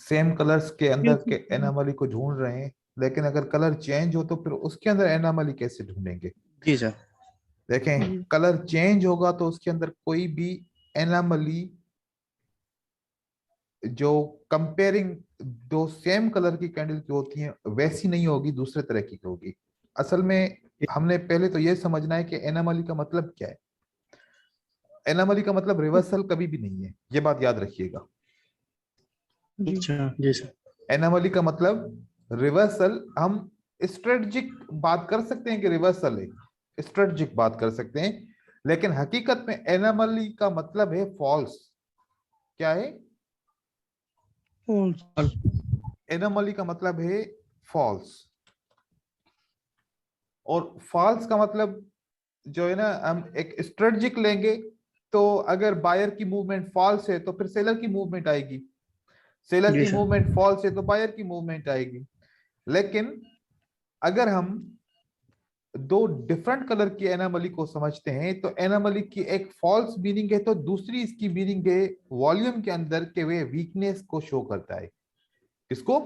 Same colours के अंदर के बिल्कुल। एनामली को ढूंढ रहे हैं, लेकिन अगर कलर चेंज हो तो फिर उसके अंदर एनामली कैसे ढूंढेंगे? जी सर। देखें, जी कलर चेंज होगा तो उसके अंदर कोई भी एनामली जो कंपेयरिंग दो सेम कलर की कैंडल की होती हैं वैसी नहीं होगी, दूसरे तरह की होगी। असल में हमने पहले तो ये समझना है कि एनामली का मतलब क्या है। एनामली का मतलब रिवर्सल कभी भी नहीं है, ये बात याद रखिएगा। जी अच्छा जी सर। एनामली का मतलब रिवर्सल, हम स्ट्रेटजिक बात कर सकते हैं कि रिवर्सल है, स्ट्रेटजिक बात कर सकते हैं, लेकिन हकीकत में एनामली का मतलब है फॉल्स। क्या है? फॉल्स। एनामली का मतलब है फॉल्स। और फॉल्स का मतलब जो है ना, हम एक स्ट्रेटजिक लेंगे तो अगर बायर की मूवमेंट फॉल्स है तो फिर सेलर की मूवमेंट आएगी, सेलर जी की सर। मूवमेंट फॉल्स है तो बायर की मूवमेंट आएगी। लेकिन अगर हम दो डिफरेंट कलर की एनामली को समझते हैं तो एनामली की एक फॉल्स मीनिंग है तो दूसरी इसकी मीनिंग है वॉल्यूम के अंदर के वे वीकनेस को शो करता है। किसको?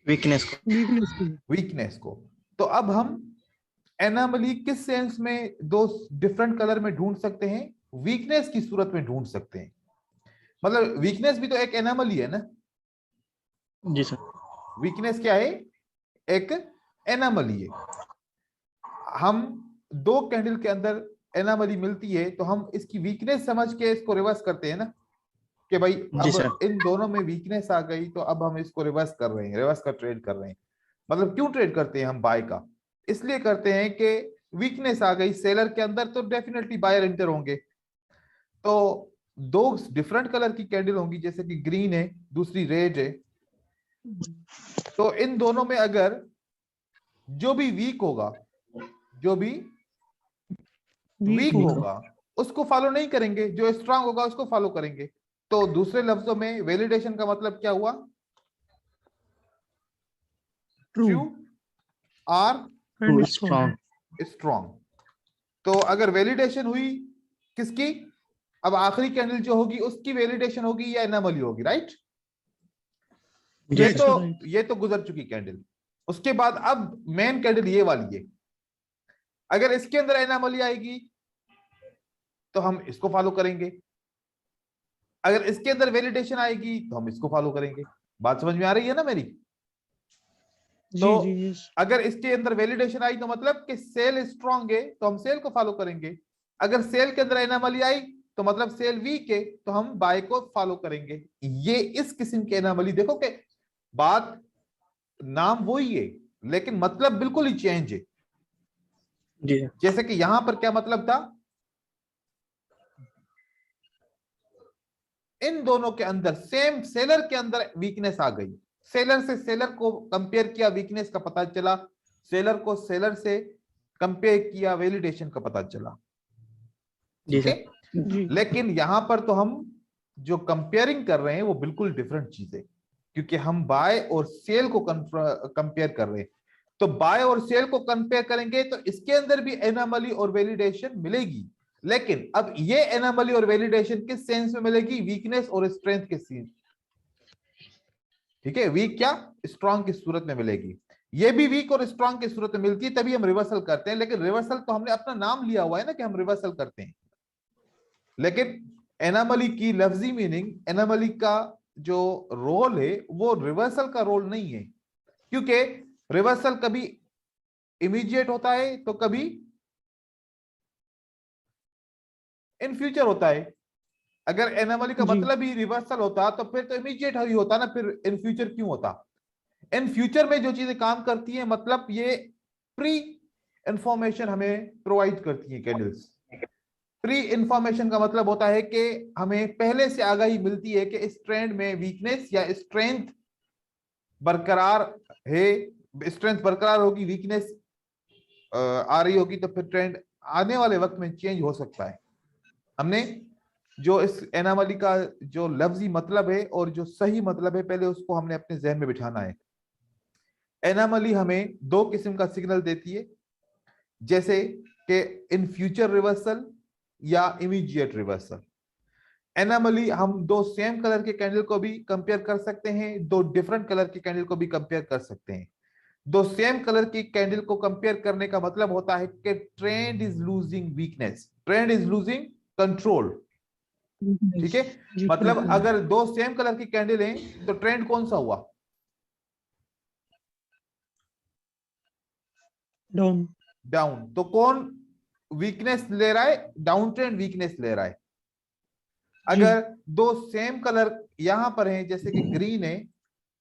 वीकनेस को। वीकनेस की। वीकनेस को। तो अब हम एनामली किस सेंस में दो डिफरेंट कलर में ढूंढ सकते हैं? वीकनेस की सूरत में ढूंढ सकते हैं। मतलब वीकनेस भी तो एक एनामली है ना। जी सर। वीकनेस क्या है? एक एनामली है। हम दो कैंडल के अंदर एनामली मिलती है तो हम इसकी वीकनेस समझ के इसको रिवर्स करते हैं ना, कि भाई जी अब सर। इन दोनों में वीकनेस आ गई तो अब हम इसको रिवर्स कर रहे हैं, रिवर्स का ट्रेड कर रहे हैं। मतलब क्यों ट्रेड करते हैं हम बाय का? इसलिए करते हैं कि वीकनेस आ गई सेलर के अंदर तो डेफिनेटली बायर एंटर होंगे। तो दो डिफरेंट कलर की कैंडल होंगी, जैसे कि ग्रीन है, दूसरी रेड है। तो इन दोनों में अगर जो भी वीक होगा, जो भी वीक वीक होगा उसको फॉलो नहीं करेंगे, जो स्ट्रांग होगा उसको फॉलो करेंगे। तो दूसरे लफ्जों में वैलिडेशन का मतलब क्या हुआ? True true are and strong. Strong. Strong. तो अगर वैलिडेशन हुई किसकी? अब आखिरी कैंडल जो होगी उसकी वैलिडेशन होगी या एनामली होगी, राइट? जी ये राइट सर। तो सर राइट। ये तो गुजर चुकी कैंडल। उसके बाद अब मेन कैंडल ये वाली है। अगर इसके अंदर एनामली आएगी तो हम इसको फॉलो करेंगे, अगर इसके अंदर वैलिडेशन आएगी तो हम इसको फॉलो करेंगे। बात समझ में आ रही है ना मेरी? तो जी जी यस। अगर इसके अंदर वैलिडेशन आई तो मतलब कि सेल स्ट्रांग है तो हम सेल को फॉलो करेंगे। अगर सेल के अंदर एनामली आई तो मतलब सेल वीक है तो हम बाय को फॉलो करेंगे। ये इस किस्म की एनामली, देखो कि बात नाम वही है लेकिन मतलब बिल्कुल ही चेंज है। जी सर। जैसे कि यहां पर क्या मतलब था, इन दोनों के अंदर सेम सेलर के अंदर वीकनेस आ गई, सेलर से सेलर को कंपेयर किया, वीकनेस का पता चला, सेलर को सेलर से कंपेयर किया, वैलिडेशन का पता चला। जी ठीक है। सर। जी लेकिन यहां पर तो हम जो कंपेयरिंग कर रहे हैं वो बिल्कुल डिफरेंट चीज है, क्योंकि हम बाय और सेल को कंपेयर कर रहे हैं। तो बाय और सेल को कंपेयर करेंगे तो इसके अंदर भी एनामली और वैलिडेशन मिलेगी, लेकिन अब ये एनामली और वैलिडेशन किस सेंस में मिलेगी? वीकनेस और स्ट्रेंथ के सेंस। ठीक है, वीक क्या स्ट्रांग की सूरत में मिलेगी। ये भी वीक और स्ट्रांग की सूरत में मिलती है, तभी हम रिवर्सल करते हैं। लेकिन रिवर्सल तो हमने अपना नाम लिया हुआ है ना कि हम रिवर्सल करते हैं, लेकिन एनामली की लफ्जी मीनिंग, एनामली का जो रोल है वो रिवर्सल का रोल नहीं है, क्योंकि रिवर्सल कभी इमीडिएट होता है तो कभी इन फ्यूचर होता है। अगर एनामली का जी मतलब ही रिवर्सल होता तो फिर तो इमीडिएट ही होता ना, फिर इन फ्यूचर क्यों होता? इन फ्यूचर में जो चीजें काम करती हैं, मतलब ये प्री इंफॉर्मेशन हमें प्रोवाइड करती है कैंडल्स। प्री इंफॉर्मेशन का मतलब होता है कि हमें पहले से आगाही मिलती है कि इस ट्रेंड में वीकनेस या स्ट्रेंथ बरकरार है, स्ट्रेंथ बरकरार होगी, वीकनेस आ रही होगी, तो फिर ट्रेंड आने वाले वक्त में चेंज हो सकता है। हमने जो इस एनामली का जो लफ्जी मतलब है और जो सही मतलब है, पहले उसको हमने अपने जहन में बिठाना है। एनामली हमें दो किस्म का सिग्नल देती है, जैसे कि इन फ्यूचर रिवर्सल या इमीडिएट रिवर्सल। एनोमली हम दो सेम कलर के कैंडल को भी कंपेयर कर सकते हैं, दो डिफरेंट कलर के कैंडल को भी कंपेयर कर सकते हैं। दो सेम कलर की कैंडल को कंपेयर करने का मतलब होता है कि trend is losing weakness, trend is losing control. ठीक है, जी, मतलब control. अगर दो सेम कलर की कैंडल हैं तो ट्रेंड कौन सा हुआ? डाउन. डाउन। तो कौन वीकनेस ले रहा है? डाउन ट्रेंड वीकनेस ले रहा है। जी. अगर दो सेम कलर यहां पर हैं जैसे कि ग्रीन है,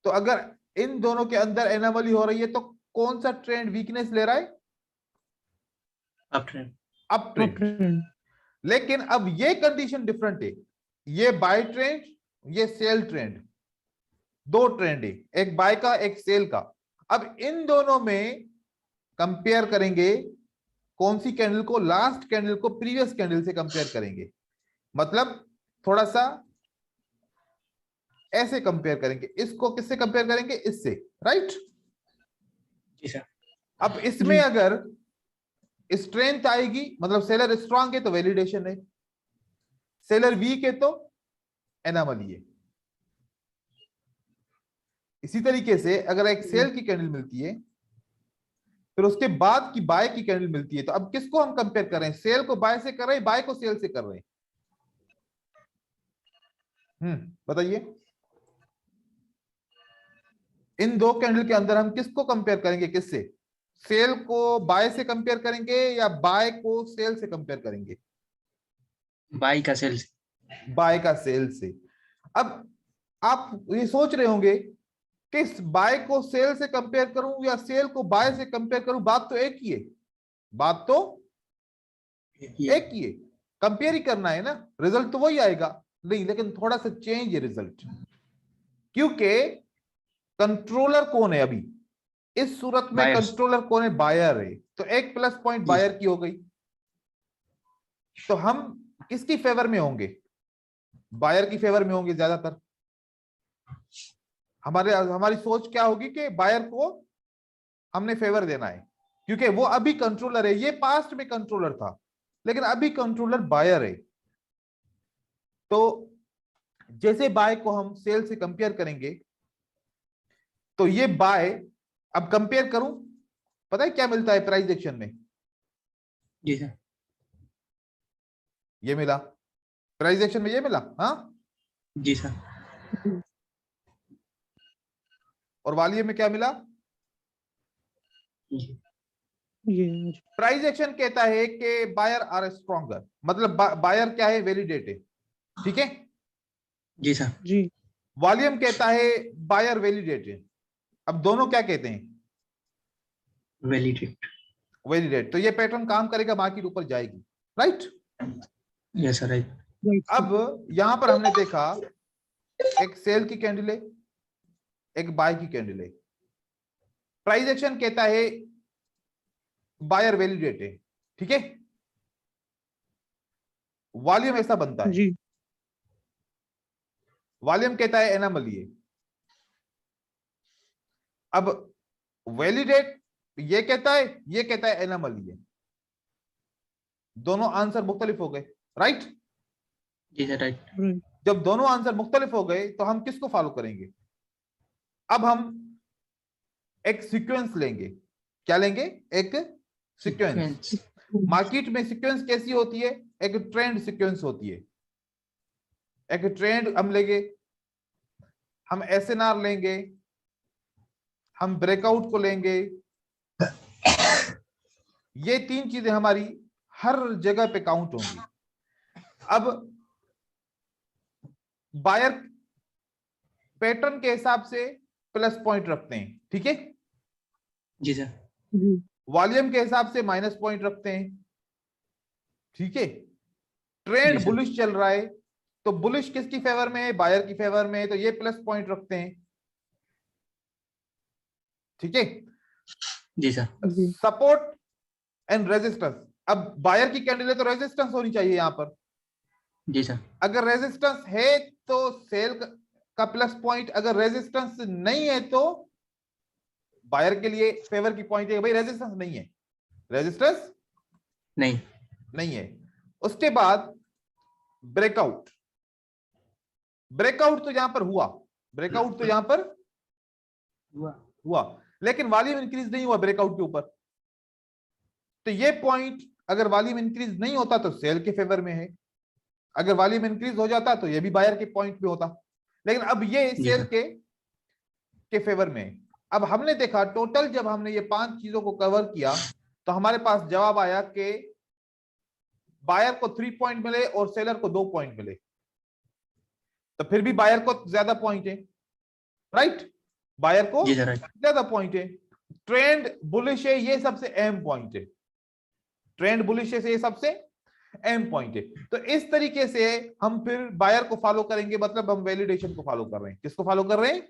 तो अगर इन दोनों के अंदर एनोमली हो रही है तो कौन सा ट्रेंड वीकनेस ले रहा है? Up trend. Up trend. Uptrend. लेकिन अब ये कंडीशन डिफरेंट है, ये बाय ट्रेंड, ये सेल ट्रेंड, दो ट्रेंड है, एक बाय का एक सेल का। अब इन दोनों में कंपेयर करेंगे कौन सी कैंडल को? लास्ट कैंडल को प्रीवियस कैंडल से कंपेयर करेंगे, मतलब थोड़ा सा ऐसे कंपेयर करेंगे। इसको किससे कंपेयर करेंगे? इससे, राइट। जी सर। अब इसमें जी. अगर स्ट्रेंथ आएगी, मतलब सेलर स्ट्रांग है तो वैलिडेशन है, सेलर वीक है तो एनोमली है। इसी तरीके से अगर एक सेल की कैंडल मिलती है फिर उसके बाद की बाय की कैंडल मिलती है, तो अब किसको हम कंपेयर कर रहे हैं? सेल को बाय से कर रहे हैं, बाय को सेल से कर रहे हैं? बताइए, इन दो कैंडल के अंदर हम किसको कंपेयर करेंगे? किससे? सेल को बाय से कंपेयर करेंगे या बाय को सेल से कंपेयर करेंगे? बाई का सेल से। बाय का सेल से। अब आप ये सोच रहे होंगे कि बाय को सेल से कंपेयर करूं या सेल को बाय से कंपेयर करूं, बात तो एक ही है, बात तो एक ही है, कंपेयर ही करना है ना, रिजल्ट तो वही आएगा। नहीं, लेकिन थोड़ा सा चेंज है रिजल्ट, क्योंकि कंट्रोलर कौन है अभी इस सूरत में? Buyers. कंट्रोलर कौन है? बायर है। तो एक प्लस पॉइंट बायर की हो गई। तो हम किसकी फेवर में होंगे? बायर की फेवर में होंगे ज्यादातर। हमारी सोच क्या होगी कि बायर को हमने फेवर देना है, क्योंकि वो अभी कंट्रोलर है। ये पास्ट में कंट्रोलर था लेकिन अभी कंट्रोलर बायर है। तो जैसे बाय को हम सेल से कंपेयर करेंगे तो ये बाय, अब कंपेयर करूं, पता है क्या मिलता है प्राइस एक्शन में? जी सर। ये मिला, प्राइस एक्शन में ये मिला। हाँ, जी सर। और वालियम में क्या मिला? जी। ये. प्राइस एक्शन कहता है कि बायर आर स्ट्रॉन्गर, मतलब बायर क्या है? वैलिडेट है। ठीक है। जी सर। जी. वॉल्यूम कहता है बायर वैलिडेट है। अब दोनों क्या कहते हैं? वैलिडेट। वैलिडेट। तो ये पैटर्न काम करेगा, मार्केट ऊपर जाएगी, right. Yes sir, right. Right. अब यहां पर हमने देखा एक सेल की कैंडल है, एक बाय की कैंडल है। प्राइस एक्शन कहता है बायर वैलिडेट है। ठीक है, वॉल्यूम ऐसा बनता है। जी. वॉल्यूम कहता है एनोमली है। अब वैलिडेट ये कहता है, ये कहता है एनोमली है। दोनों आंसर मुख्तलिफ हो गए, राइट। जी सर, राइट। Right. जब दोनों आंसर मुख्तलिफ हो गए तो हम किसको फॉलो करेंगे? अब हम एक सीक्वेंस लेंगे। क्या लेंगे? एक सीक्वेंस। मार्केट में सीक्वेंस कैसी होती है? एक ट्रेंड सीक्वेंस होती है। एक ट्रेंड हम लेंगे, हम एसएनआर लेंगे, हम ब्रेकआउट को लेंगे। ये तीन चीजें हमारी हर जगह पे काउंट होंगी। अब बायर पैटर्न के हिसाब से प्लस पॉइंट रखते हैं, ठीक है। जी सर। जी. वॉल्यूम के हिसाब से माइनस पॉइंट रखते हैं, ठीक है। जी ट्रेंड सर। बुलिश चल रहा है तो बुलिश किसकी फेवर में है? बायर की फेवर में है, तो ये प्लस पॉइंट रखते हैं, ठीक है। जी सर। जी. Support and resistance. अब बायर की कैंडल है तो रेजिस्टेंस होनी चाहिए यहां पर। जी सर। अगर रेजिस्टेंस है तो सेल का प्लस पॉइंट, अगर रेजिस्टेंस नहीं है तो बायर के लिए फेवर की पॉइंट है। भाई रेजिस्टेंस नहीं है, रेजिस्टेंस नहीं। नहीं है। उसके बाद ब्रेकआउट। ब्रेकआउट तो यहां पर हुआ, ब्रेकआउट तो यहां पर हुआ, लेकिन वॉल्यूम इंक्रीज नहीं हुआ ब्रेकआउट के ऊपर। तो ये पॉइंट अगर वॉल्यूम इंक्रीज नहीं होता तो सेल के फेवर में है, अगर वॉल्यूम इंक्रीज हो जाता तो ये भी बायर के पॉइंट पे होता, लेकिन अब ये जी सेल सर। के फेवर में है। अब हमने देखा टोटल जब हमने ये 5 चीजों को कवर किया तो हमारे पास जवाब आया कि बायर को 3 पॉइंट मिले और सेलर को 2 पॉइंट मिले, तो फिर भी बायर को ज्यादा पॉइंट है, राइट, बायर को जी सर, राइट। ज्यादा पॉइंट है। ट्रेंड बुलिश है, ये सबसे अहम पॉइंट है, ट्रेंड बुलिश है ये सबसे अहम पॉइंट है। तो इस तरीके से हम फिर बायर को फॉलो करेंगे, मतलब हम वैलिडेशन को फॉलो कर रहे हैं। किसको फॉलो कर रहे हैं?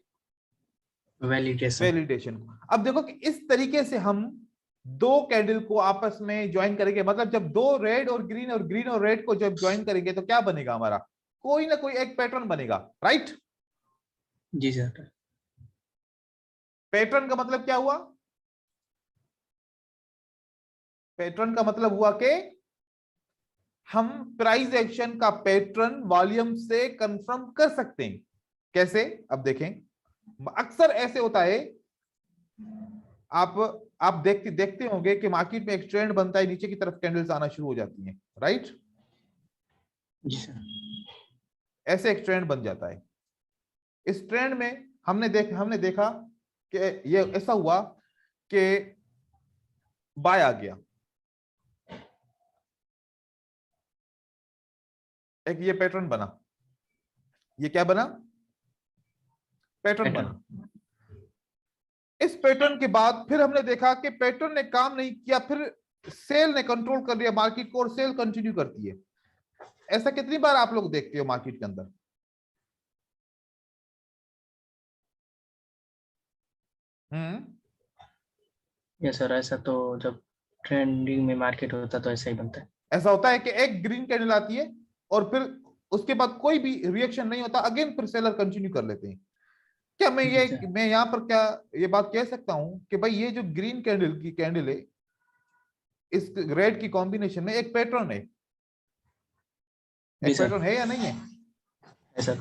वैलिडेशन। वैलिडेशन को। अब देखो कि इस तरीके से हम दो कैंडल को आपस में ज्वाइन करेंगे, मतलब जब दो रेड और ग्रीन और रेड को जब ज्वाइन करेंगे तो क्या बनेगा हमारा, कोई ना कोई एक पैटर्न बनेगा, राइट। जी सर। पैटर्न का मतलब क्या हुआ? पैटर्न का मतलब हुआ कि हम प्राइस एक्शन का पैटर्न वॉल्यूम से कंफर्म कर सकते हैं। कैसे? अब देखें, अक्सर ऐसे होता है, आप देखते होंगे कि मार्केट में एक ट्रेंड बनता है, नीचे की तरफ कैंडल्स आना शुरू हो जाती हैं, राइट। जी सर। ऐसे एक ट्रेंड बन जाता है। इस ट्रेंड में हमने देखा कि ये ऐसा हुआ कि बाय आ गया, एक ये पैटर्न बना, ये क्या बना? पैटर्न बना। इस पैटर्न के बाद फिर हमने देखा कि पैटर्न ने काम नहीं किया, फिर सेल ने कंट्रोल कर लिया मार्केट को और सेल कंटिन्यू करती है। ऐसा कितनी बार आप लोग देखते हो मार्केट के अंदर? यस सर, ऐसा तो जब ट्रेंडिंग में मार्केट होता है तो ऐसा ही बनता है। ऐसा होता है कि एक ग्रीन कैंडल आती है और फिर उसके बाद कोई भी रिएक्शन नहीं होता, अगेन फिर सेलर कंटिन्यू कर लेते हैं। क्या मैं जी सर। मैं यहां पर क्या ये बात कह सकता हूं कि भाई ये जो ग्रीन कैंडल है, इस रेड की कॉम्बिनेशन में एक पैटर्न है, जी एक सर। पैटर्न है या नहीं है? है सर।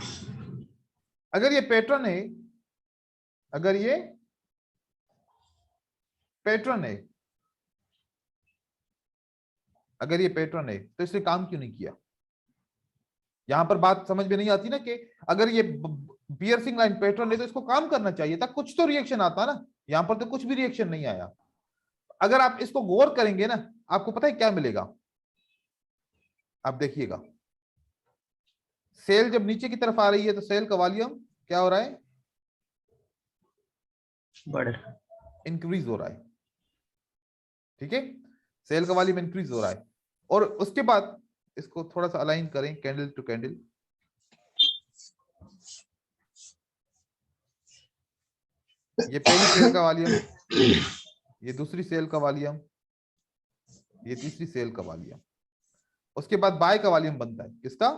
अगर ये पैटर्न है, अगर ये पैटर्न है, अगर ये पैटर्न है तो इसने काम क्यों नहीं किया? यहां पर बात समझ में नहीं आती ना कि अगर ये पियर्सिंग लाइन पैटर्न है तो इसको काम करना चाहिए था, कुछ तो रिएक्शन आता ना। यहां पर तो कुछ भी रिएक्शन नहीं आया। अगर आप इसको गौर करेंगे ना, आपको पता है क्या मिलेगा? आप देखिएगा, सेल जब नीचे की तरफ आ रही है तो सेल का वॉल्यूम क्या हो रहा है? बढ़ रहा। इंक्रीज हो रहा है, ठीक है, सेल का वॉल्यूम इंक्रीज हो रहा है। और उसके बाद इसको थोड़ा सा अलाइन करें कैंडल टू कैंडल, ये पहली सेल का वॉल्यूम, ये दूसरी सेल का वॉल्यूम, ये तीसरी सेल का वॉल्यूम। उसके बाद बाय का वॉल्यूम बनता है, किसका?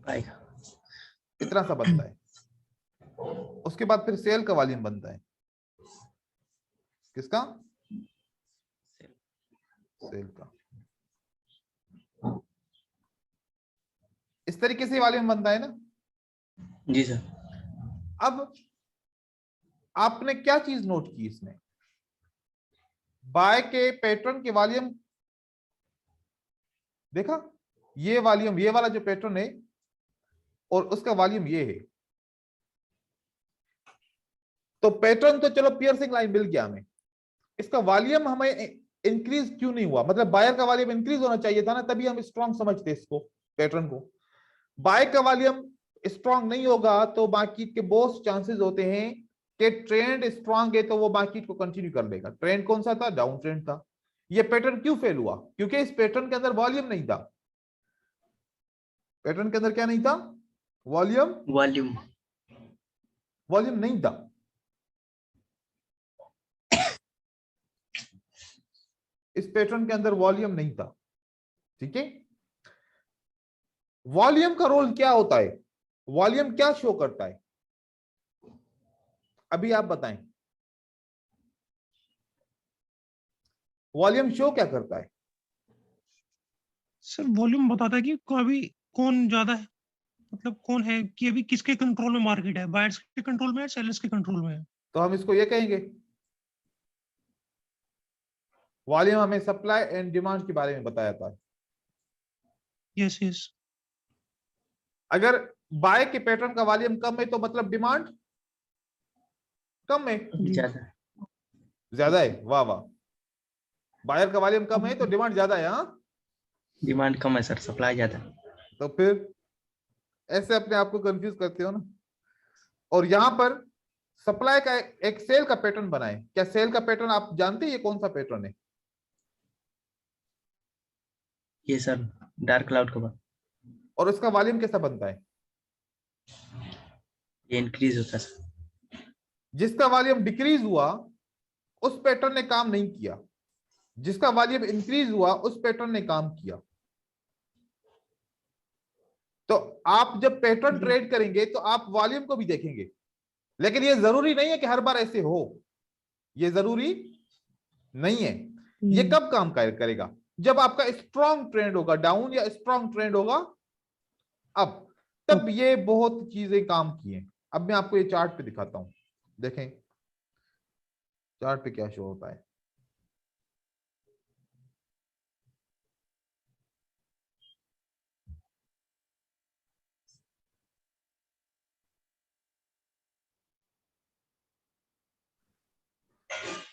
आएगा। इतना सा बनता है। उसके बाद फिर सेल का वॉल्यूम बनता है, किसका? सेल का। इस तरीके से वॉल्यूम बनता है ना। जी सर। अब आपने क्या चीज नोट की इसमें? बाय के पैटर्न के वॉल्यूम देखा, ये वॉल्यूम, ये वाला जो पैटर्न है और उसका वॉल्यूम ये है। तो पैटर्न तो चलो पियर्सिंग लाइन मिल गया हमें, इसका वॉल्यूम हमें इंक्रीज क्यों नहीं हुआ? मतलब बायर का वॉल्यूम इंक्रीज होना चाहिए था ना, तभी हम स्ट्रॉन्ग समझते इसको, पैटर्न को। बाय का वॉल्यूम स्ट्रॉन्ग नहीं होगा तो मार्केट के बहुत चांसेस होते हैं कि ट्रेंड स्ट्रॉन्ग है तो वो मार्केट को कंटिन्यू कर लेगा। ट्रेंड कौन सा था? डाउन ट्रेंड था। ये पैटर्न क्यों फेल हुआ? क्योंकि इस पैटर्न के अंदर वॉल्यूम नहीं था। पैटर्न के अंदर क्या नहीं था? Volume, volume. वॉल्यूम नहीं था। इस पैटर्न के अंदर वॉल्यूम नहीं था, ठीक है। वॉल्यूम का रोल क्या होता है? वॉल्यूम क्या शो करता है? अभी आप बताएं, वॉल्यूम शो क्या करता है? सर वॉल्यूम बताता है कि अभी कौन ज्यादा है। मतलब कौन है कि अभी किसके कंट्रोल में मार्केट है, बायर्स के कंट्रोल में है, सेलर्स के कंट्रोल में है? तो हम इसको ये कहेंगे, वॉल्यूम हमें सप्लाई एंड डिमांड के बारे में बताया था। Yes yes. अगर बाय के पैटर्न का वॉल्यूम कम है तो मतलब डिमांड कम है, ज्यादा। ज्यादा है। वाह वाह, बायर का वॉल्यूम कम है तो डिमांड ज्यादा है। हाँ, डिमांड कम है सर, सप्लाई ज्यादा है। तो फिर ऐसे अपने आप को कंफ्यूज करते हो ना। और यहां पर सप्लाई का एक सेल का पैटर्न बनाए। क्या सेल का पैटर्न आप जानते हैं ये कौन सा पैटर्न है? ये सर डार्क क्लाउड का और उसका वॉल्यूम कैसा बनता है? ये इंक्रीज होता है सर। जिसका वॉल्यूम डिक्रीज हुआ उस पैटर्न ने काम नहीं किया, जिसका वॉल्यूम इंक्रीज हुआ उस पैटर्न ने काम किया। तो आप जब पैटर्न ट्रेड करेंगे तो आप वॉल्यूम को भी देखेंगे, लेकिन ये जरूरी नहीं है कि हर बार ऐसे हो, ये जरूरी नहीं है। ये कब काम करेगा? जब आपका स्ट्रॉन्ग ट्रेंड होगा डाउन या स्ट्रॉन्ग ट्रेंड होगा, अब तब ये बहुत चीजें काम की हैं। अब मैं आपको ये चार्ट पे दिखाता हूं, देखें चार्ट पे क्या शो होता है।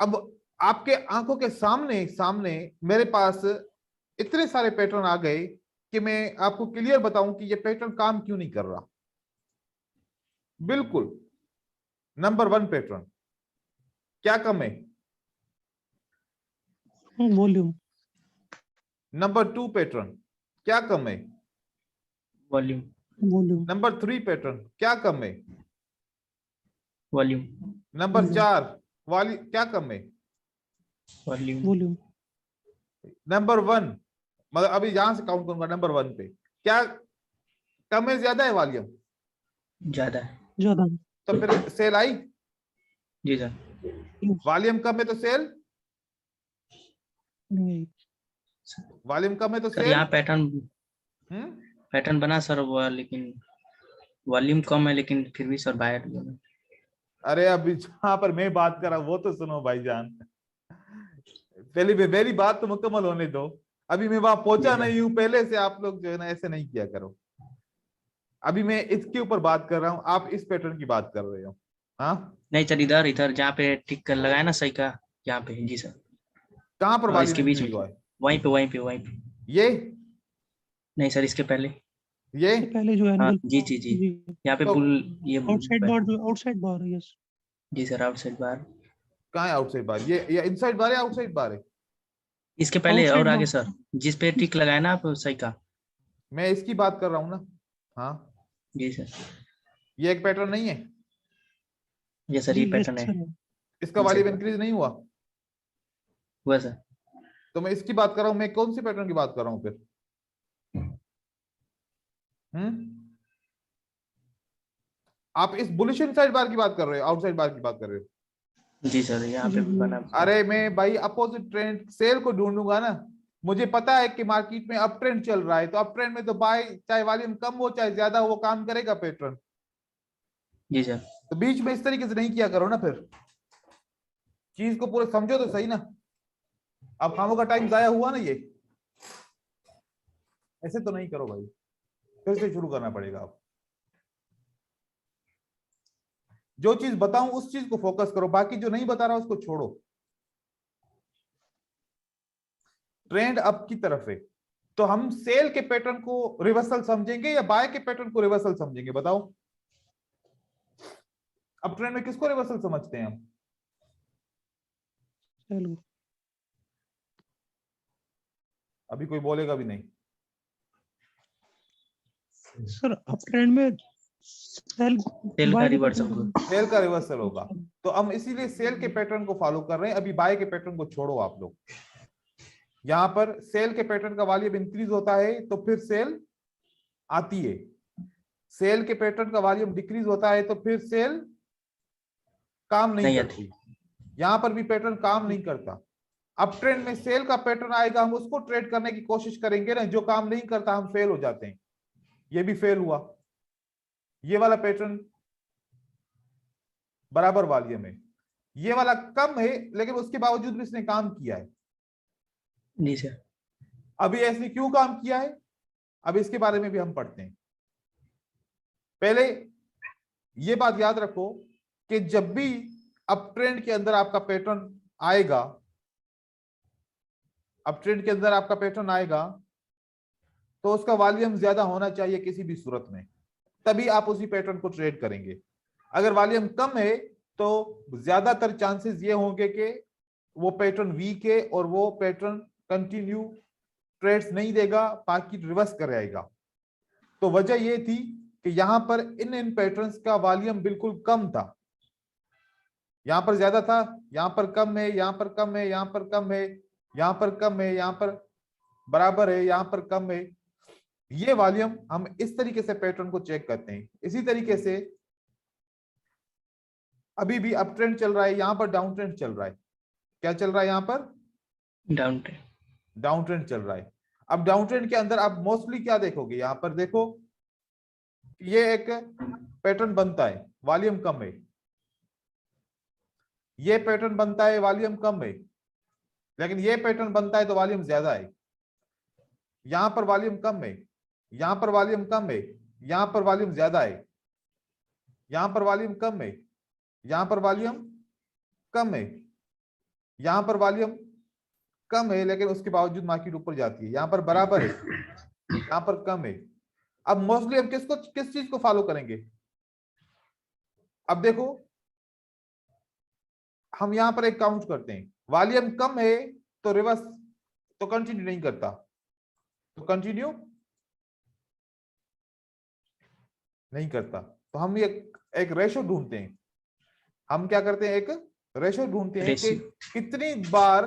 अब आपके आंखों के सामने सामने मेरे पास इतने सारे पैटर्न आ गए कि मैं आपको क्लियर बताऊं कि ये पैटर्न काम क्यों नहीं कर रहा। बिल्कुल, नंबर 1 पैटर्न क्या कम है? वॉल्यूम। नंबर 2 पैटर्न क्या कम है? वॉल्यूम। वॉल्यूम। नंबर 3 पैटर्न क्या कम है? वॉल्यूम। नंबर 4 वाली क्या कम है? वॉल्यूम। वॉल्यूम। नंबर 1, मतलब अभी यहां से काउंट करूंगा, नंबर 1 पे क्या कम है, ज्यादा है वॉल्यूम? ज्यादा है। ज्यादा। तो फिर सेल आई। जी सर। वॉल्यूम कम है तो सेल, नहीं। वॉल्यूम कम है तो सर सेल। यहाँ पैटर्न हम्म बना सर वो, लेकिन वॉल्यूम कम है, लेकिन फिर भी सर बायर। अरे अभी जहां पर मैं बात कर रहा हूं वो तो सुनो भाईजान, पहले मेरी बात तो मुकम्मल होने दो। अभी मैं वहां पहुंचा नहीं हूं, पहले से आप लोग जो है ना ऐसे नहीं किया करो। अभी मैं इसके ऊपर बात कर रहा हूं, आप इस पैटर्न की बात कर रहे हो। हाँ, नहीं सर, इधर इधर जहाँ पे टिक कर लगाया ना सही का, यहाँ पे। जी सर। कहां पर और वॉल्यूम इसके बीच इंक्रीज में हुआ है? वहीं पे। ये नहीं सर, इसके पहले। ये इससे पहले जो हाँ एनुअल। जी जी जी। जी। यहाँ पे तो बुल ये आउटसाइड बार, जो आउटसाइड बार, यस। जी सर, आउटसाइड बार। कहाँ है आउटसाइड बार? ये इनसाइड बार है, आउटसाइड बार है? इसके पहले और आउटसाइड आगे बार। सर, जिस पे टिक लगाया ना आप सही का। मैं इसकी बात कर रहा हूँ ना। हाँ, जी सर। ये एक पैटर्न नहीं है? ये सर, जी ये यस पैटर्न है। इसका सर। इनसाइड वॉल्यूम बार इंक्रीज नहीं हुआ? हुआ सर। तो मैं इसकी बात कर रहा हूँ, मैं कौन सी पैटर्न की बात कर रहा हूँ फिर? हम्म आप इस बुलिश इनसाइड बार की बात कर रहे हो, आउटसाइड बार की बात कर रहे हो? जी सर, यहाँ पे जी। बना। अरे मैं भाई अपोजिट ट्रेंड सेल को ढूंढूंगा ना। मुझे पता है कि मार्केट में अप ट्रेंड चल रहा है, तो अप ट्रेंड में तो बाय चाहे वॉल्यूम कम हो चाहे ज्यादा हो वो काम करेगा पैटर्न। जी सर। तो बीच में इस तरीके से नहीं किया करो ना, फिर चीज को पूरे समझो तो सही ना। अब खामों का टाइम जाया हुआ ना, ये ऐसे तो नहीं करो भाई, फिर से शुरू करना पड़ेगा। अब जो चीज बताऊं उस चीज को फोकस करो, बाकी जो नहीं बता रहा उसको छोड़ो। ट्रेंड अप की तरफ है, तो हम सेल के पैटर्न को रिवर्सल समझेंगे या बाय के पैटर्न को रिवर्सल समझेंगे? बताओ, अब ट्रेंड में किसको रिवर्सल समझते हैं हम? चलो। अभी कोई बोलेगा भी नहीं। सर अप ट्रेंड में सेल सेल का बाय के रिवर्सल पैटर्न। सेल का रिवर्सल होगा, तो हम इसीलिए सेल के पैटर्न को फॉलो कर रहे हैं। अभी बाय के पैटर्न को छोड़ो आप लोग। यहां पर सेल के पैटर्न का वॉल्यूम इंक्रीज होता है तो फिर सेल आती है, सेल के पैटर्न का वॉल्यूम डिक्रीज होता है तो फिर सेल काम नहीं करती। यहां पर भी पैटर्न काम नहीं करता। अब ट्रेंड में सेल का पैटर्न आएगा, हम उसको ट्रेड करने की कोशिश करेंगे ना, जो काम नहीं करता हम फेल हो जाते हैं। ये भी फेल हुआ। ये वाला पैटर्न बराबर वॉल्यूम है, ये वाला कम है लेकिन उसके बावजूद भी इसने काम किया है। जी सर। अभी ऐसे क्यों काम किया है, अब इसके बारे में भी हम पढ़ते हैं। पहले ये बात याद रखो कि जब भी अप ट्रेंड के अंदर आपका पैटर्न आएगा, अप ट्रेंड के अंदर आपका पैटर्न आएगा तो उसका वॉल्यूम ज्यादा होना चाहिए किसी भी सूरत में, तभी आप उसी पैटर्न को ट्रेड करेंगे। अगर वॉल्यूम कम है तो ज्यादातर चांसेस ये होंगे कि वो पैटर्न वीक है और वो पैटर्न कंटिन्यू ट्रेड्स नहीं देगा, मार्केट रिवर्स कर आएगा। तो वजह ये थी कि यहां पर इन पैटर्न्स का वॉल्यूम बिल्कुल कम था, यहां पर ज्यादा था, यहां पर कम है, यहां पर कम है, यहां पर कम है, यहां पर कम है, यहां पर बराबर है, यहां पर कम है। ये वॉल्यूम हम इस तरीके से पैटर्न को चेक करते हैं। इसी तरीके से अभी भी अप ट्रेंड चल रहा है, यहां पर डाउन ट्रेंड चल रहा है। क्या चल रहा है यहां पर? Down trend. डाउन ट्रेंड चल रहा है। अब डाउन ट्रेंड के अंदर आप मोस्टली क्या देखोगे, यहां पर देखो ये एक पैटर्न बनता है, वॉल्यूम कम है, ये पैटर्न बनता है, वॉल्यूम कम है, लेकिन ये पैटर्न बनता है तो वॉल्यूम ज्यादा है। यहां पर वॉल्यूम कम है, यहां पर वॉल्यूम कम है, यहां पर वॉल्यूम ज्यादा है, यहां पर वॉल्यूम कम है, यहां पर वॉल्यूम कम है, यहां पर वॉल्यूम कम है, लेकिन उसके बावजूद मार्केट ऊपर जाती है। यहां पर बराबर है, यहां पर कम है। अब मोस्टली हम किस चीज को फॉलो करेंगे? अब देखो हम यहां पर एक काउंट करते हैं, वॉल्यूम कम है तो रिवर्स तो कंटिन्यू नहीं करता, तो कंटिन्यू नहीं करता। तो हम एक रेशो ढूंढते हैं। हम क्या करते हैं, एक रेशो ढूंढते हैं कि कितनी बार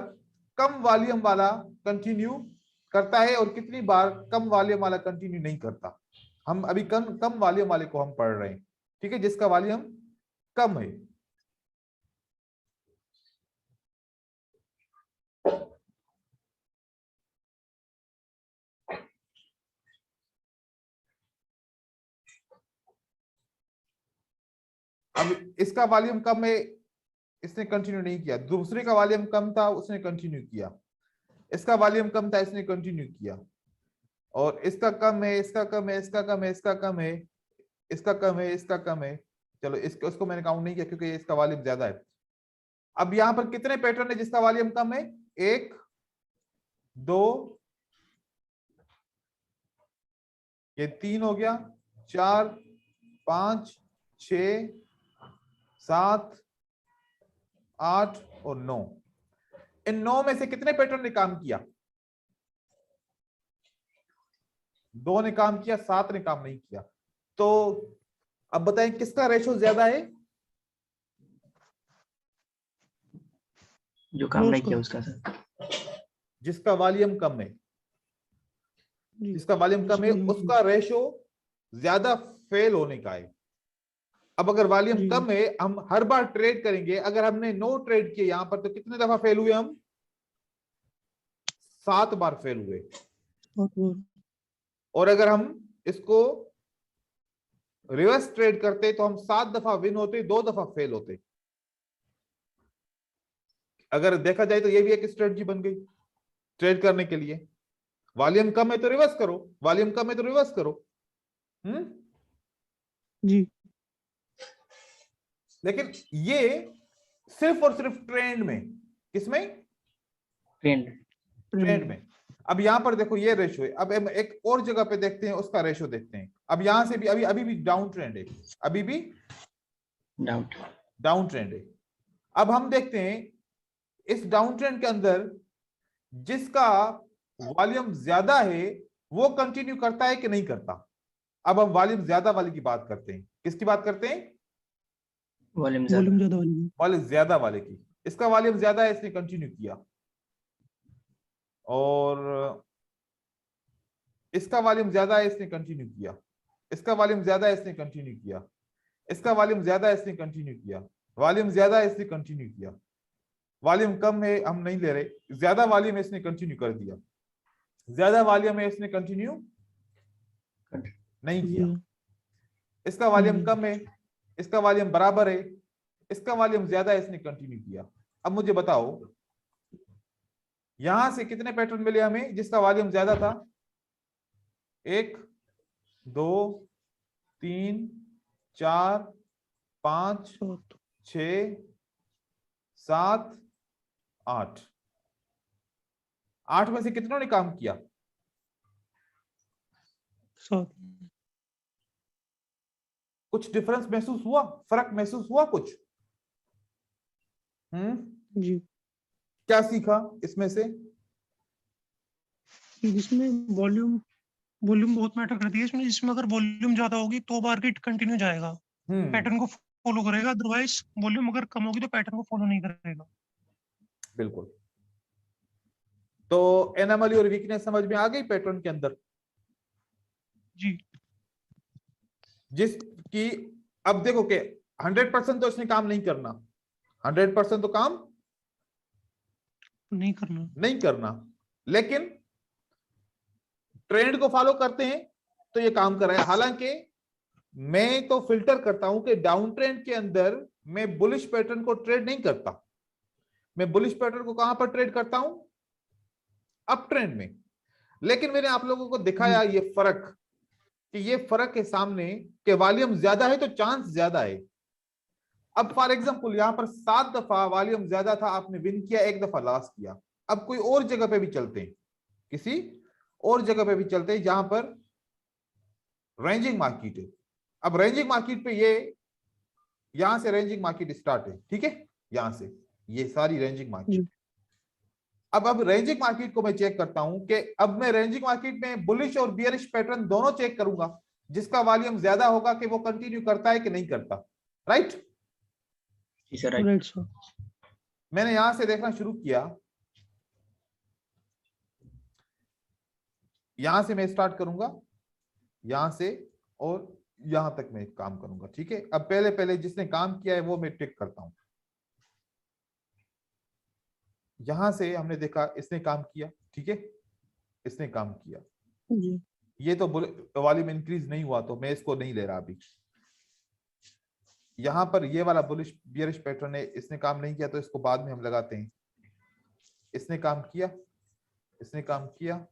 कम वॉल्यूम वाला कंटिन्यू करता है और कितनी बार कम वॉल्यूम वाला कंटिन्यू नहीं करता। हम अभी कम वॉल्यूम वाले को हम पढ़ रहे हैं, ठीक है, जिसका वॉल्यूम कम है। अब इसका वॉल्यूम कम है, इसने कंटिन्यू नहीं किया। दूसरे का वॉल्यूम कम था, उसने कंटिन्यू किया। इसका वॉल्यूम कम था, इसने कंटिन्यू किया। और इसका कम है, इसका कम है, इसका कम है, इसका कम है, इसका कम है, इसका कम है। चलो इसको मैंने काउंट नहीं किया क्योंकि इसका वॉल्यूम ज्यादा है। अब यहां पर कितने पैटर्न है जिसका वॉल्यूम कम है? 1 2 ये 3 हो गया, 4 5 6 7 8 और 9। इन 9 में से कितने पैटर्न ने काम किया? 2 ने काम किया, 7 ने काम नहीं किया। तो अब बताएं किसका रेशो ज्यादा है? जो काम नहीं किया उसका सर। जिसका वॉल्यूम कम है, जिसका वॉल्यूम कम है उसका रेशो ज्यादा फेल होने का है। अब अगर वॉल्यूम कम है, हम हर बार ट्रेड करेंगे। अगर हमने 9 ट्रेड किए यहां पर तो कितने दफा फेल हुए? हम 7 बार फेल हुए। और अगर हम इसको रिवर्स ट्रेड करते तो हम 7 दफा विन होते, 2 दफा फेल होते। अगर देखा जाए तो ये भी एक स्ट्रेटजी बन गई ट्रेड करने के लिए। वॉल्यूम कम है तो रिवर्स करो, वॉल्यूम कम है तो रिवर्स करो। जी। लेकिन ये सिर्फ और सिर्फ ट्रेंड में। किसमें? ट्रेंड में। अब यहां पर देखो ये रेशो है। अब हम एक और जगह पे देखते हैं, उसका रेशो देखते हैं। अब यहां से भी अभी भी डाउन ट्रेंड है, अभी भी डाउन ट्रेंड है। अब हम देखते हैं इस डाउन ट्रेंड के अंदर जिसका वॉल्यूम ज्यादा है वो कंटिन्यू करता है कि नहीं करता। अब हम वॉल्यूम ज्यादा वाले की बात करते हैं। किसकी बात करते हैं? वॉल्यूम ज्यादा वाली। वॉल्यूम ज्यादा वाले की। इसका वॉल्यूम ज्यादा है, इसने कंटिन्यू किया। और इसका वॉल्यूम ज्यादा है, इसने कंटिन्यू किया। इसका वॉल्यूम ज्यादा है, इसने कंटिन्यू किया। इसका वॉल्यूम ज्यादा है, इसने कंटिन्यू किया। वॉल्यूम ज्यादा है, इसने कंटिन्यू किया। वॉल्यूम कम है, हम नहीं ले रहे। ज्यादा वॉल्यूम है, इसने कंटिन्यू कर दिया। ज्यादा वॉल्यूम है, इसने कंटिन्यू नहीं किया। इसका वॉल्यूम कम है, इसका वॉल्यूम बराबर है, इसका वॉल्यूम ज्यादा है, इसने कंटिन्यू किया। अब मुझे बताओ यहां से कितने पैटर्न मिले हमें जिसका वॉल्यूम ज्यादा था? 1 2 3 4 5 6 7 8। 8 में से कितनों ने काम किया? 7। कुछ डिफरेंस महसूस हुआ? फर्क महसूस हुआ कुछ? जी, क्या सीखा इसमें से? जिसमें वॉल्यूम वॉल्यूम बहुत मैटर करती है इसमें, जिसमें अगर वॉल्यूम ज्यादा होगी तो मार्केट कंटिन्यू जाएगा, पैटर्न को फॉलो करेगा, अदरवाइज वॉल्यूम अगर कम होगी तो पैटर्न को फॉलो नहीं करेगा। बिल्कुल। तो एनोमली और वीकनेस समझ में आ गई पैटर्न के अंदर? जी, जिसकी अब देखो कि 100% तो इसने काम नहीं करना, 100% तो काम नहीं करना, लेकिन ट्रेंड को फॉलो करते हैं तो ये काम कर रहा है। हालांकि मैं तो फिल्टर करता हूं कि डाउन ट्रेंड के अंदर मैं बुलिश पैटर्न को ट्रेड नहीं करता, मैं बुलिश पैटर्न को कहां पर ट्रेड करता हूं? अप ट्रेंड में। लेकिन मैंने आप लोगों को दिखाया ये फर्क, कि ये फर्क के सामने के वॉल्यूम ज्यादा है तो चांस ज्यादा है। अब फॉर एग्जांपल यहां पर 7 दफा वॉल्यूम ज्यादा था, आपने विन किया, 1 दफा लॉस किया। अब कोई और जगह पे भी चलते हैं, किसी और जगह पे भी चलते हैं जहां पर रेंजिंग मार्केट है। अब रेंजिंग मार्केट पे ये यहां से रेंजिंग मार्केट स्टार्ट है, ठीक है, यहां से ये सारी रेंजिंग मार्केट। अब रेंजिंग मार्केट को मैं चेक करता हूं कि अब मैं रेंजिंग मार्केट में बुलिश और बियरिश पैटर्न दोनों चेक करूंगा। जिसका वॉल्यूम ज्यादा होगा कि वो कंटिन्यू करता है कि नहीं करता, राइट? Right sir. मैंने यहां से देखना शुरू किया, यहां से मैं स्टार्ट करूंगा, यहां से और यहां तक मैं काम करूंगा, ठीक है। अब पहले पहले जिसने काम किया है वो मैं टिक करता हूं। यहां से हमने देखा इसने काम किया, ठीक है, इसने काम किया, ये तो वॉल्यूम इंक्रीज नहीं हुआ तो मैं इसको नहीं ले रहा अभी। यहां पर ये वाला बुलिश बियरिश पैटर्न है, इसने काम नहीं किया तो इसको बाद में हम लगाते हैं। इसने काम किया, इसने काम किया,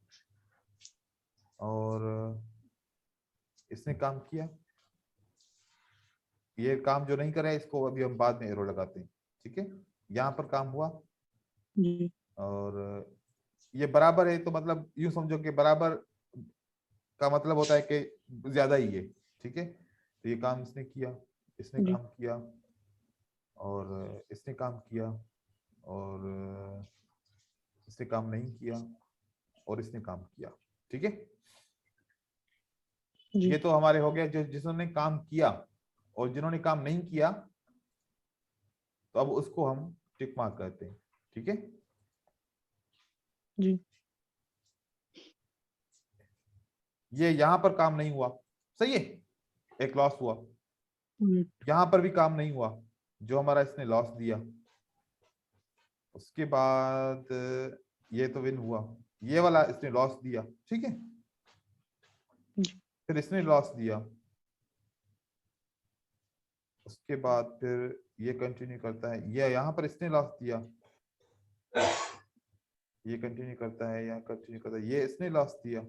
और इसने काम किया। ये काम जो नहीं करे इसको अभी हम बाद में एरो लगाते हैं, ठीक है। यहाँ पर काम हुआ और ये बराबर है, तो मतलब यूं समझो कि बराबर का मतलब होता है कि ज्यादा ही है, ठीक है। तो ये काम इसने किया, इसने काम किया, और इसने काम किया, और इसने काम नहीं किया, और इसने काम किया, ठीक है। ये तो हमारे हो गया जो जिन्होंने काम किया, और जिन्होंने काम नहीं किया तो अब उसको हम टिक मार्क करते हैं, ठीक है जी। ये यहां पर काम नहीं हुआ, सही है, एक लॉस हुआ। यहां पर भी काम नहीं हुआ, जो हमारा इसने लॉस दिया। उसके बाद ये तो विन हुआ, ये वाला इसने लॉस दिया, ठीक है। फिर इसने लॉस दिया, उसके बाद फिर ये कंटिन्यू करता है, ये यहां पर इसने लॉस दिया, ये कंटिन्यू करता है, यहाँ कंटिन्यू करता है, ये इसने लॉस दिया।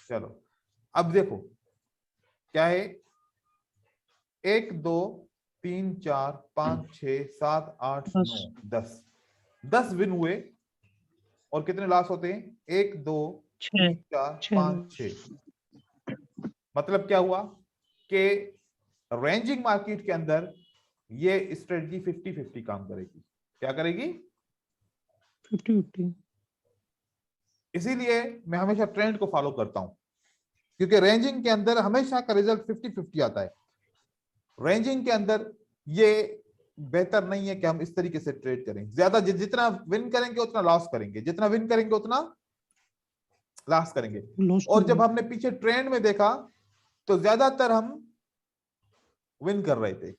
चलो अब देखो क्या है, 1 2 3 4 5 6 7 8 9 10 विन हुए, और कितने लॉस होते हैं? 1 2 3 4 5 6। मतलब क्या हुआ कि रेंजिंग मार्केट के अंदर ये स्ट्रेटजी 50-50 काम करेगी। क्या करेगी? 50-50। इसीलिए मैं हमेशा ट्रेंड को फॉलो करता हूं, क्योंकि रेंजिंग के अंदर हमेशा का रिजल्ट 50-50 आता है। रेंजिंग के अंदर ये बेहतर नहीं है कि हम इस तरीके से ट्रेड करें। ज्यादा जितना विन करेंगे उतना लॉस करेंगे, जितना विन करेंगे उतना लॉस करेंगे। और जब हमने पीछे ट्रेंड में देखा तो ज्यादातर हम विन कर रहे थे।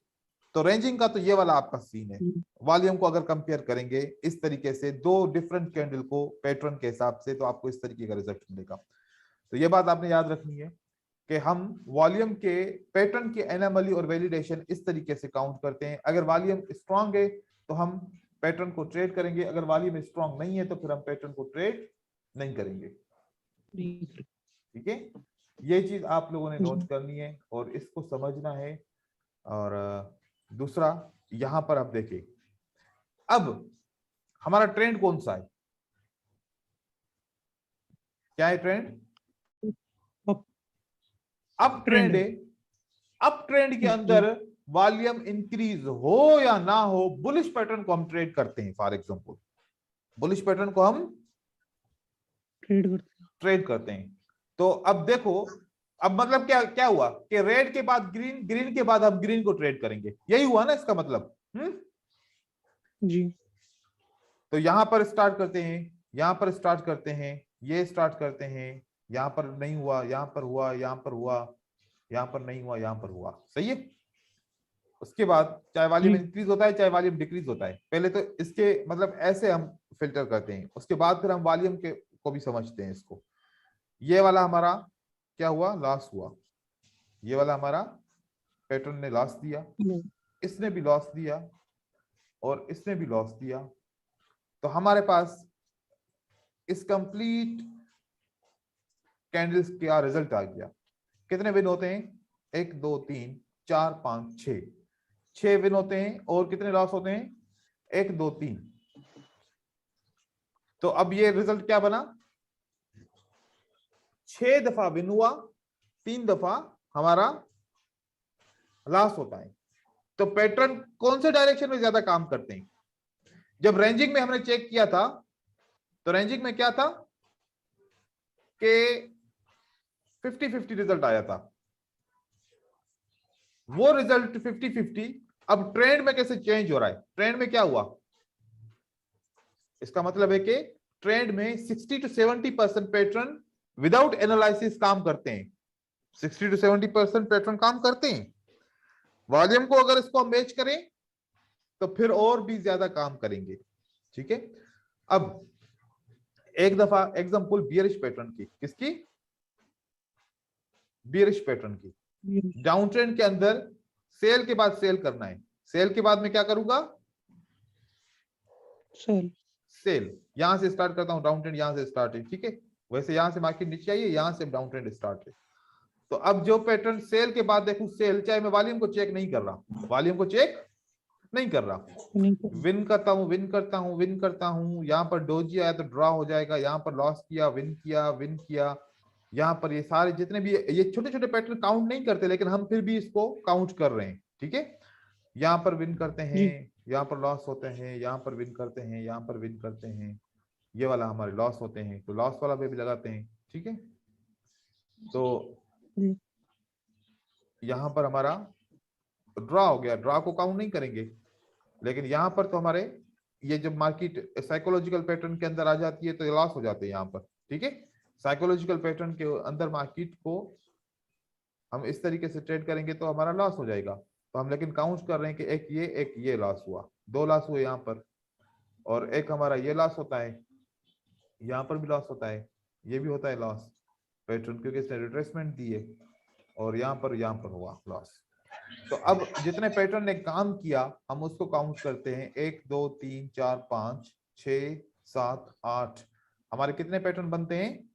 तो रेंजिंग का तो ये वाला आपका सीन है। वॉल्यूम को अगर कंपेयर करेंगे इस तरीके से दो डिफरेंट कैंडल को पैटर्न के हिसाब से, तो आपको इस तरीके का रिजल्ट मिलेगा। तो ये बात आपने याद रखनी है कि हम वॉल्यूम के पैटर्न की एनोमली और वैलिडेशन इस तरीके से काउंट करते हैं। अगर वॉल्यूम स्ट्रांग है तो हम पैटर्न को ट्रेड करेंगे, अगर वॉल्यूम स्ट्रांग नहीं है तो फिर हम पैटर्न को ट्रेड नहीं करेंगे। ठीक है, ये चीज आप लोगों ने नोट करनी है और इसको समझना है। और दूसरा यहां पर आप देखिए, अब हमारा ट्रेंड कौन सा है, क्या है ट्रेंड? अप ट्रेंड है। अप ट्रेंड के अंदर वॉल्यूम इंक्रीज हो या ना हो, बुलिश पैटर्न को हम ट्रेड करते हैं। फॉर एग्जांपल बुलिश पैटर्न को हम ट्रेड करते हैं। तो अब देखो, अब मतलब क्या क्या हुआ कि रेड के बाद ग्रीन, ग्रीन के बाद हम ग्रीन को ट्रेड करेंगे, यही हुआ ना इसका मतलब। जी। तो यहां पर स्टार्ट करते हैं, यहां पर स्टार्ट करते हैं, ये स्टार्ट करते हैं, यहां पर नहीं हुआ, यहां पर हुआ, यहां पर हुआ, यहां पर नहीं हुआ, यहां पर हुआ, सही है। उसके बाद चाहे वॉल्यूम इंक्रीज होता है चाहे वॉल्यूम डिक्रीज होता है, पहले तो इसके मतलब ऐसे हम फिल्टर करते हैं, उसके बाद फिर हम वॉल्यूम के को भी समझते हैं इसको। ये वाला हमारा क्या हुआ, लॉस हुआ। ये वाला हमारा पैटर्न ने लॉस दिया, इसने भी लॉस दिया और इसने भी लॉस दिया। तो हमारे पास इस कंप्लीट कैंडल्स का रिजल्ट आ गया। कितने विन होते हैं? 1 2 3 4 5 6, 6 विन होते हैं और कितने लॉस होते हैं? 1 2 3। तो अब ये रिजल्ट क्या बना? 6 दफा विन हुआ, 3 दफा हमारा लॉस होता है। तो पैटर्न कौन से डायरेक्शन में ज्यादा काम करते हैं? जब रेंजिंग में हमने चेक किया था तो रेंजिंग में क्या था कि 50-50 रिजल्ट आया था। वो रिजल्ट 50-50 अब ट्रेंड में कैसे चेंज हो रहा है? ट्रेंड में क्या हुआ? इसका मतलब है कि ट्रेंड में 60 to 70% पैटर्न विदाउट एनालिसिस काम करते हैं। 60 to 70% पैटर्न काम करते हैं। वॉल्यूम को अगर इसको हम मैच करें तो फिर और भी ज्यादा काम करेंगे। ठीक है, अब एक दफा एग्जांपल बियरिश पैटर्न की, किसकी? बियरिश पैटर्न की। डाउन ट्रेंड के अंदर सेल के बाद सेल करना है, सेल के बाद में क्या करूंगा? सेल। यहां से स्टार्ट करता हूं, डाउन ट्रेंड यहां से स्टार्ट है, ठीक है। वैसे यहां से मार्केट नीचे आई है, यहां से डाउन ट्रेंड स्टार्ट है। तो अब जो पैटर्न सेल के बाद देखूं, सेल, चाहे मैं वॉल्यूम को चेक नहीं कर रहा, वॉल्यूम को चेक नहीं कर रहा, विन करता हूं, विन करता हूं, विन करता हूं। यहां पर डोजी आया तो ड्रॉ हो जाएगा, यहां पर लॉस किया, विन किया, विन किया। यहां पर ये सारे जितने भी ये छोटे छोटे पैटर्न काउंट नहीं करते, लेकिन हम फिर भी इसको काउंट कर रहे हैं, ठीक है। यहां पर विन करते हैं, यहां पर लॉस होते हैं, यहां पर विन करते हैं, यहां पर विन करते हैं, ये वाला हमारे लॉस होते हैं, तो लॉस वाला भी लगाते हैं, ठीक है। तो यहां पर हमारा ड्रॉ हो गया, ड्रॉ को काउंट नहीं करेंगे, लेकिन यहां पर तो हमारे ये जब मार्केट साइकोलॉजिकल पैटर्न के अंदर आ जाती है तो ये लॉस हो जाते हैं यहां पर, ठीक है। साइकोलॉजिकल पैटर्न के अंदर मार्केट को हम इस तरीके से ट्रेड करेंगे तो हमारा लॉस हो जाएगा। तो हम लेकिन काउंट कर रहे हैं कि एक ये लॉस हुआ, 2 लॉस हुए यहाँ पर, और एक हमारा ये लॉस होता है, यहाँ पर भी लॉस होता है, ये भी होता है लॉस पैटर्न, क्योंकि इसने रिट्रेसमेंट दी है, और यहाँ पर हुआ लॉस। तो अब जितने पैटर्न ने काम किया हम उसको काउंट करते हैं, 1 2 3 4 5 6 7 8। हमारे कितने पैटर्न बनते हैं?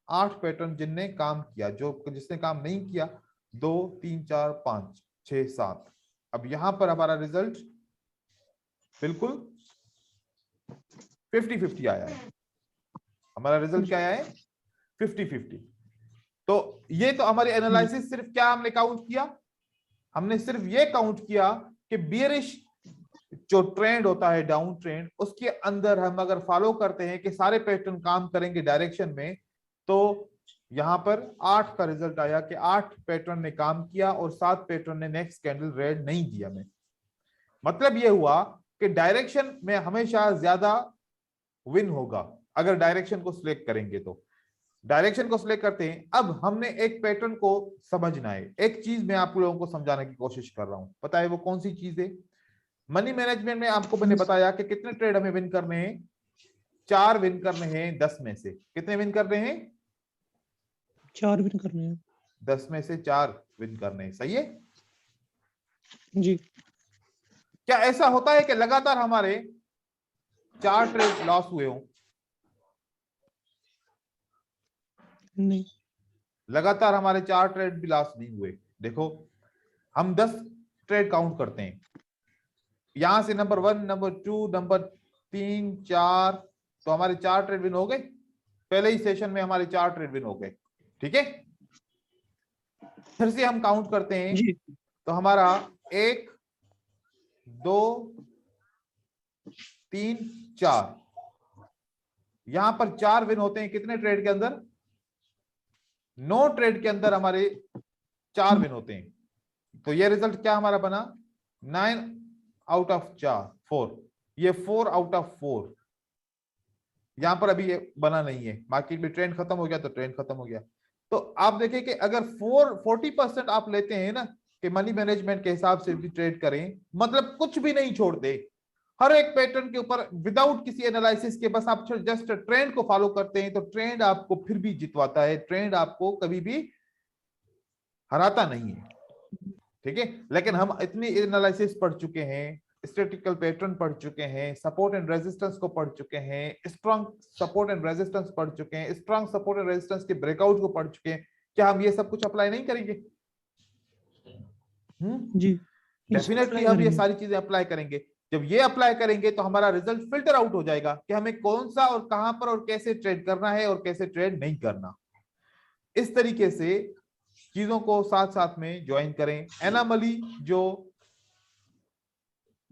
8 पैटर्न जिनने काम किया। जो जिसने काम नहीं किया 2 3 4 5 6 7। अब यहां पर हमारा रिजल्ट बिल्कुल 50-50 आया है। हमारा रिजल्ट क्या आया है? 50-50। तो ये तो हमारी एनालिसिस सिर्फ क्या हमने काउंट किया? हमने सिर्फ ये काउंट किया कि बियरिश जो ट्रेंड होता है, डाउन ट्रेंड, उसके अंदर हम अगर फॉलो करते हैं कि सारे पैटर्न काम करेंगे डायरेक्शन में, तो यहां पर 8 का रिजल्ट आया कि 8 पैटर्न ने काम किया और 7 पैटर्न ने नेक्स्ट कैंडल रेड नहीं दिया में। मतलब यह हुआ कि डायरेक्शन में हमेशा ज्यादा विन होगा अगर डायरेक्शन को सिलेक्ट करेंगे। तो डायरेक्शन को सिलेक्ट करते हैं। अब हमने एक पैटर्न को समझना है। एक चीज मैं आप लोगों को समझाने की कोशिश कर रहा हूं, पता है वो कौन सी चीज है? मनी मैनेजमेंट में आपको मैंने बताया कि कितने ट्रेड हमें विन करने हैं? 4 विन करने हैं 10 में से। कितने विन करने हैं? 4 विन करने हैं। 10 में से 4 विन करने हैं, सही है? जी क्या ऐसा होता है कि लगातार हमारे 4 ट्रेड लॉस हुए हों? नहीं। लगातार हमारे 4 ट्रेड भी लॉस नहीं हुए। देखो हम 10 ट्रेड काउंट करते हैं, यहां से नंबर 1, नंबर 2, नंबर 3, 4, तो हमारे 4 ट्रेड विन हो गए। पहले ही सेशन में हमारे 4 ट्रेड विन हो गए, ठीक है। फिर से हम काउंट करते हैं, जी तो हमारा 1, 2, 3, 4, यहां पर 4 विन होते हैं कितने ट्रेड के अंदर? 9 ट्रेड के अंदर हमारे 4 विन होते हैं। तो ये रिजल्ट क्या हमारा बना? 9 आउट ऑफ 4, ये 4 आउट ऑफ 4। यहां पर अभी ये बना नहीं है, मार्केट में ट्रेंड खत्म हो गया तो ट्रेंड खत्म हो गया। तो आप देखें कि अगर 40% आप लेते हैं ना कि मनी मैनेजमेंट के हिसाब से भी ट्रेड करें, मतलब कुछ भी नहीं छोड़ दे, हर एक पैटर्न के ऊपर विदाउट किसी एनालिसिस के बस आप जस्ट ट्रेंड को फॉलो करते हैं, तो ट्रेंड आपको फिर भी जितवाता है, ट्रेंड आपको कभी भी हराता नहीं है, ठीक है। लेकिन हम इतनी एनालिसिस पढ़ चुके हैं, स्टैटिस्टिकल पैटर्न पढ़ चुके हैं, सपोर्ट एंड रेजिस्टेंस को पढ़ चुके हैं, स्ट्रांग सपोर्ट एंड रेजिस्टेंस पढ़ चुके हैं, स्ट्रांग सपोर्ट एंड रेजिस्टेंस के ब्रेकआउट को पढ़ चुके हैं, क्या हम ये सब कुछ अप्लाई नहीं करेंगे? जी डेफिनेटली हम ये सारी चीजें अप्लाई करेंगे। जब ये अप्लाई करेंगे तो हमारा रिजल्ट फिल्टर आउट हो जाएगा कि हमें कौन सा और कहां पर और कैसे ट्रेड करना है और कैसे ट्रेड नहीं करना। इस तरीके से चीजों को साथ साथ में ज्वाइन करें। एनामली जो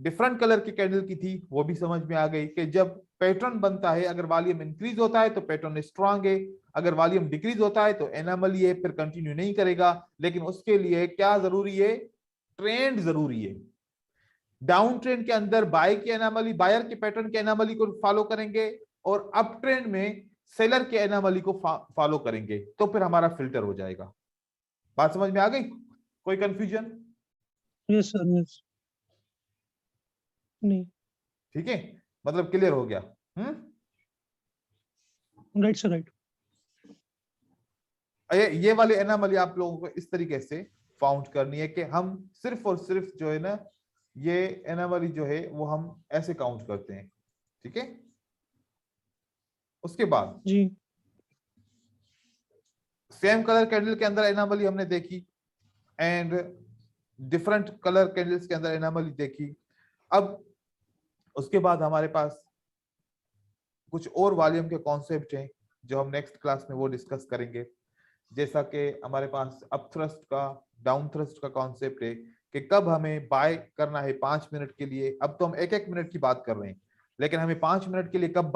डिफरेंट कलर की कैंडल की थी वो भी समझ में आ गई कि जब पैटर्न बनता है, अगर वॉल्यूम इंक्रीज होता है तो पैटर्न स्ट्रांग है, अगर वॉल्यूम डिक्रीज होता है तो एनामली है, फिर कंटिन्यू नहीं करेगा। लेकिन उसके लिए क्या जरूरी है? ट्रेंड जरूरी है। डाउन ट्रेंड के अंदर बाय की एनामली, बायर के पैटर्न के एनामली को फॉलो करेंगे, और अप ट्रेंड में सेलर के एनामली को फॉलो करेंगे, तो फिर हमारा फिल्टर हो जाएगा। बात समझ में आ गई? कोई कंफ्यूजन? Yes sir yes. नहीं। ठीक है, मतलब क्लियर हो गया। Right sir right. ये वाली एनामली आप लोगों को इस तरीके से फाउंड करनी है कि हम सिर्फ और सिर्फ जो है ना, ये एनामली जो है वो हम ऐसे काउंट करते हैं, ठीक है। उसके बाद जी सेम कलर कैंडल के अंदर एनामली हमने देखी, एंड डिफरेंट कलर कैंडल्स के अंदर एनामली देखी। अब उसके बाद हमारे पास कुछ और वॉल्यूम के कॉन्सेप्ट हैं जो हम नेक्स्ट क्लास में वो डिस्कस करेंगे। जैसा कि हमारे पास अप थ्रस्ट का, डाउन थ्रस्ट का कॉन्सेप्ट है कि कब हमें बाय करना है 5 मिनट के लिए। अब तो हम 1-1 मिनट की बात कर रहे हैं, लेकिन हमें 5 मिनट के लिए कब